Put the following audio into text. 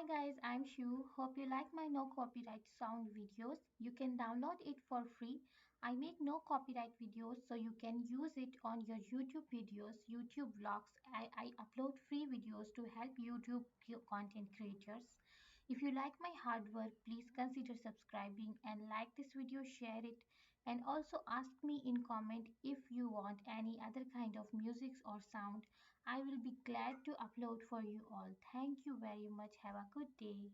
Hi guys, I'm Shu. Hope you like my no copyright sound videos. You can download it for free. I make no copyright videos so you can use it on your YouTube videos, YouTube vlogs. I upload free videos to help YouTube content creators. If you like my hard work, please consider subscribing and like this video, share it, and also ask me in comment if you want any other kind of music or sound. I will be glad to upload for you all. Thank you very much. Have a good day.